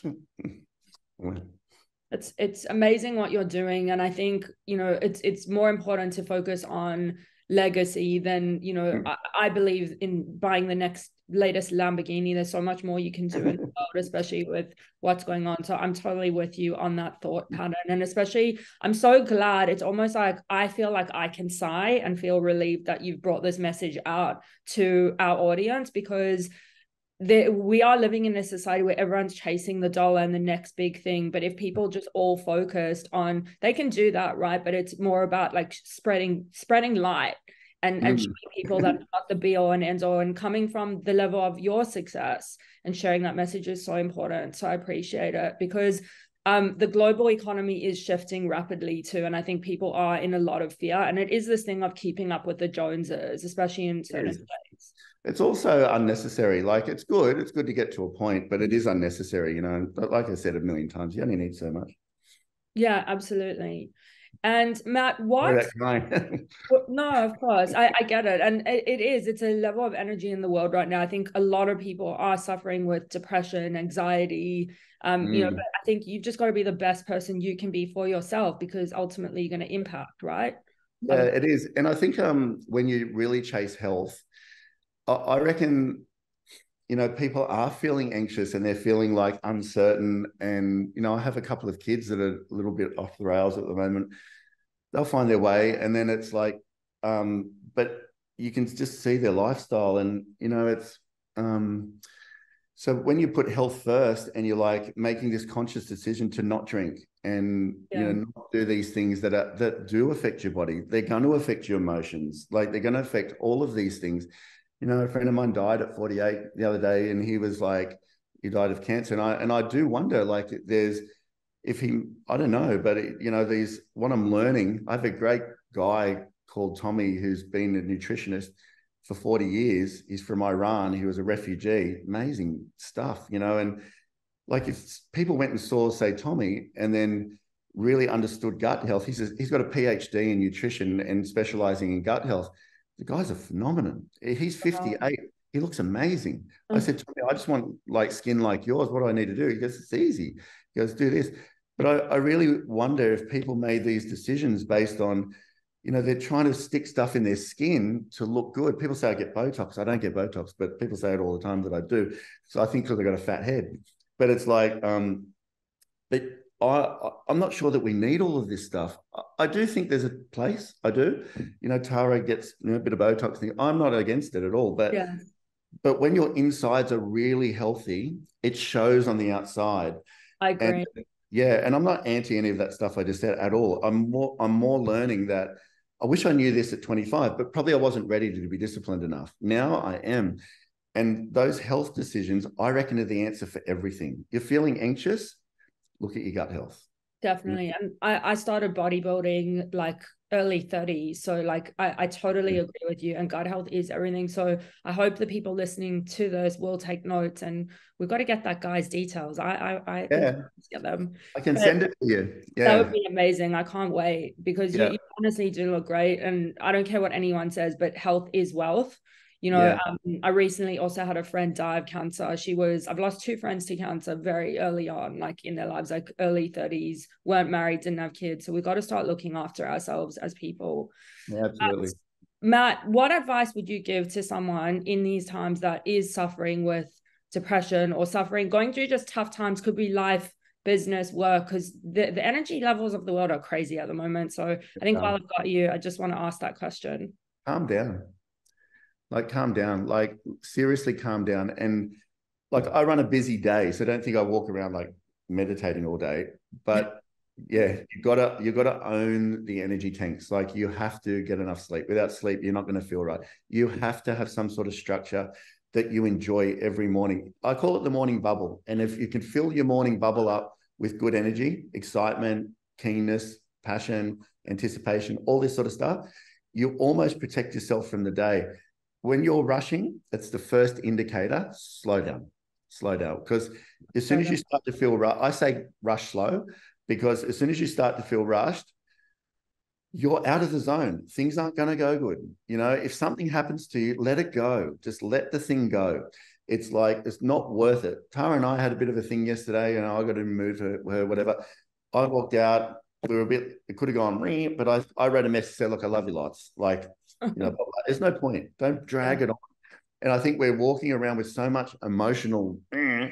It's amazing what you're doing, and I think, you know, it's more important to focus on legacy than, you know, I believe in buying the latest Lamborghini. There's so much more you can do in the world, especially with what's going on. So I'm totally with you on that thought pattern. And especially, I'm so glad. It's almost like I feel like I can sigh and feel relieved that you've brought this message out to our audience, because we are living in a society where everyone's chasing the dollar and the next big thing. But if people just all focused on, they can do that, right? But it's more about like spreading light and showing people that not the be all and end all, and coming from the level of your success and sharing that message is so important. So I appreciate it, because the global economy is shifting rapidly too. And I think people are in a lot of fear, and it is this thing of keeping up with the Joneses, especially in certain states. It's also unnecessary. Like, it's good to get to a point, but it is unnecessary, you know. But like I said a million times, you only need so much. Yeah, absolutely. And Matt, what? No, of course, I get it. And it's a level of energy in the world right now. I think a lot of people are suffering with depression, anxiety, you know, but I think you've just got to be the best person you can be for yourself, because ultimately you're going to impact, right? Yeah, it is. And I think when you really chase health, I reckon, you know, people are feeling anxious and they're feeling like uncertain. And, you know, I have a couple of kids that are a little bit off the rails at the moment. They'll find their way. And then it's like, but you can just see their lifestyle. And, you know, it's, so when you put health first and you're like making this conscious decision to not drink and, you know, not do these things that do affect your body, they're going to affect your emotions. Like, they're going to affect all of these things. You know, a friend of mine died at 48 the other day, and he was like, he died of cancer. And I do wonder, like, I don't know, but you know, what I'm learning, I have a great guy called Tommy who's been a nutritionist for 40 years. He's from Iran. He was a refugee. Amazing stuff, you know. And like, if people went and saw, say, Tommy, and then really understood gut health, he's got a PhD in nutrition and specializing in gut health. The guy's a phenomenon. He's 58. He looks amazing. I said to him, I just want like skin like yours. What do I need to do? He goes, it's easy. He goes, do this. But I really wonder if people made these decisions based on, you know, they're trying to stick stuff in their skin to look good. People say I get Botox. I don't get Botox, but people say it all the time that I do. So I think because I got a fat head. But it's like, but I'm not sure that we need all of this stuff. I do think there's a place. I do. You know, Tara gets, you know, a bit of Botox thing. I'm not against it at all. But when your insides are really healthy, it shows on the outside. I agree. And I'm not anti any of that stuff I just said at all. I'm more learning that I wish I knew this at 25, but probably I wasn't ready to be disciplined enough. Now I am. And those health decisions, I reckon, are the answer for everything. You're feeling anxious, look at your gut health. Definitely. And I started bodybuilding like early 30s. So like, I totally agree with you, and gut health is everything. So I hope the people listening to this will take notes, and we've got to get that guy's details. I get them. I can send it to you. That would be amazing. I can't wait, because you honestly do look great. And I don't care what anyone says, but health is wealth. You know, I recently also had a friend die of cancer. I've lost 2 friends to cancer very early on, like in their lives, like early 30s, weren't married, didn't have kids. So we've got to start looking after ourselves as people. Yeah, absolutely. Matt, what advice would you give to someone in these times that is suffering with depression or going through just tough times? Could be life, business, work, because the energy levels of the world are crazy at the moment. So I think while I've got you, I just want to ask that question. Calm down. Like, calm down, like seriously calm down. And like, I run a busy day, so don't think I walk around like meditating all day, but Yeah, you gotta own the energy tanks. Like, you have to get enough sleep. Without sleep, you're not going to feel right. You have to have some sort of structure that you enjoy every morning. I call it the morning bubble. And if you can fill your morning bubble up with good energy, excitement, keenness, passion, anticipation, all this sort of stuff, you almost protect yourself from the day. When you're rushing, it's the first indicator. Slow down. Because as soon as you start to feel I say rush slow, because as soon as you start to feel rushed, you're out of the zone. Things aren't going to go good. You know, if something happens to you, let it go. Just let the thing go. It's like, it's not worth it. Tara and I had a bit of a thing yesterday, and I got to move her, whatever. I walked out. We were it could have gone, but I wrote a message, said, look, I love you lots. Like, you know, there's no point. Don't drag it on. And I think we're walking around with so much emotional, you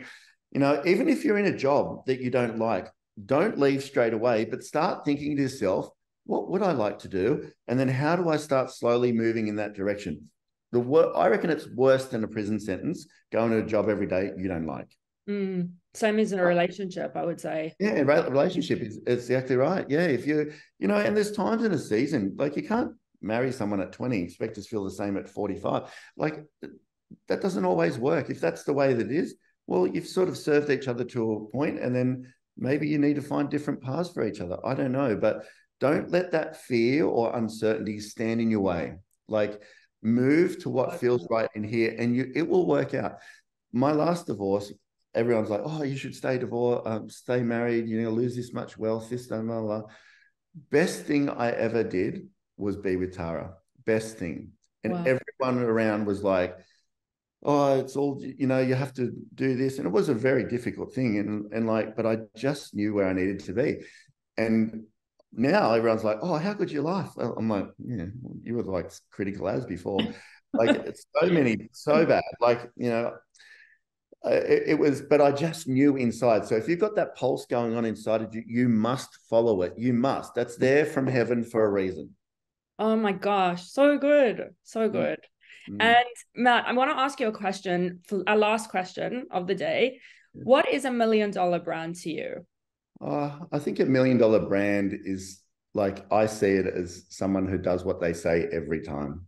know, even if you're in a job that you don't like, don't leave straight away, but start thinking to yourself, what would I like to do? And then how do I start slowly moving in that direction? I reckon it's worse than a prison sentence, going to a job every day you don't like. Same as in a relationship, I would say. Yeah, relationship is exactly right. Yeah, if you know, and there's times in a season, like, you can't marry someone at 20, expect to feel the same at 45. Like, that doesn't always work. If that's the way that it is, well, you've sort of served each other to a point, and then maybe you need to find different paths for each other. I don't know, but don't let that fear or uncertainty stand in your way. Like, move to what feels right in here, and it will work out. My last divorce, everyone's like, oh, you should stay divorced, stay married, you know, lose this much wealth, this, blah, blah, blah. Best thing I ever did was be with Tara. Best thing. And everyone around was like, oh, it's all, you know, you have to do this. And it was a very difficult thing. And like, but I just knew where I needed to be. And now everyone's like, oh, how good your life? I'm like, yeah, you were like critical as before. Like, it's so bad. Like, you know, it was, but I just knew inside. So if you've got that pulse going on inside of you, you must follow it. You must. That's there from heaven for a reason. Oh my gosh. So good. So good. And Matt, I want to ask you a question, for our last question of the day. What is $1 million brand to you? I think $1 million brand is, like, I see it as someone who does what they say every time.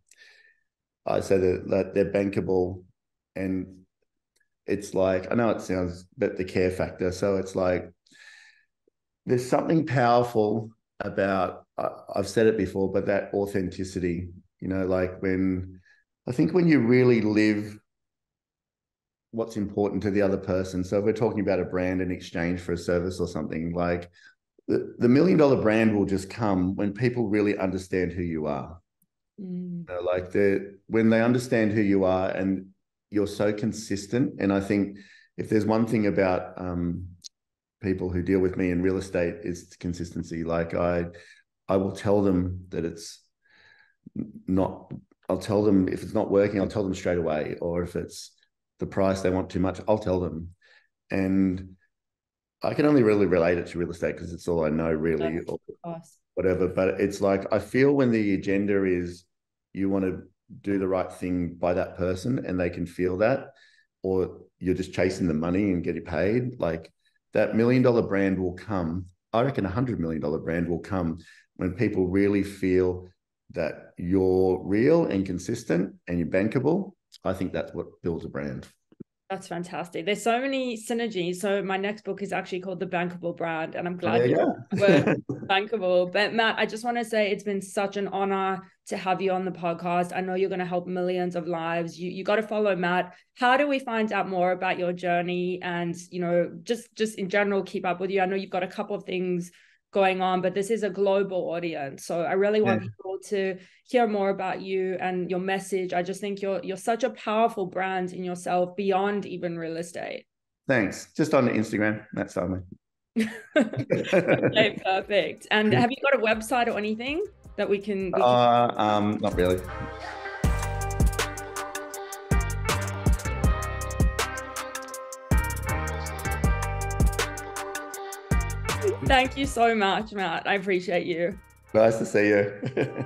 I say that they're bankable, and it's like, I know it sounds, but the care factor. So it's like, there's something powerful about, I've said it before, but that authenticity, you know, like, I think when you really live what's important to the other person. So if we're talking about a brand in exchange for a service or something, like, the $1 million brand will just come when people really understand who you are. You know, like, when they understand who you are and you're so consistent. And I think if there's one thing about people who deal with me in real estate, is consistency. Like, I will tell them that it's not, I'll tell them if it's not working, I'll tell them straight away. Or if it's the price they want too much, I'll tell them. And I can only really relate it to real estate because it's all I know, really, or whatever. But it's like, I feel when the agenda is you want to do the right thing by that person and they can feel that, or you're just chasing the money and getting paid, like, that $1 million brand will come. I reckon $100 million brand will come when people really feel that you're real and consistent and you're bankable. I think that's what builds a brand. That's fantastic. There's so many synergies. So my next book is actually called The Bankable Brand, and I'm glad you were bankable. But Matt, I just want to say it's been such an honor to have you on the podcast. I know you're going to help millions of lives. You got to follow Matt. How do we find out more about your journey and, you know, just in general, keep up with you? I know you've got a couple of things going on, but this is a global audience. So I really want people to hear more about you and your message. I just think you're such a powerful brand in yourself beyond even real estate. Thanks. Just on Instagram, Mat Steinwede. Okay, perfect. And have you got a website or anything that we can... Not really. Thank you so much, Matt. I appreciate you. Nice to see you.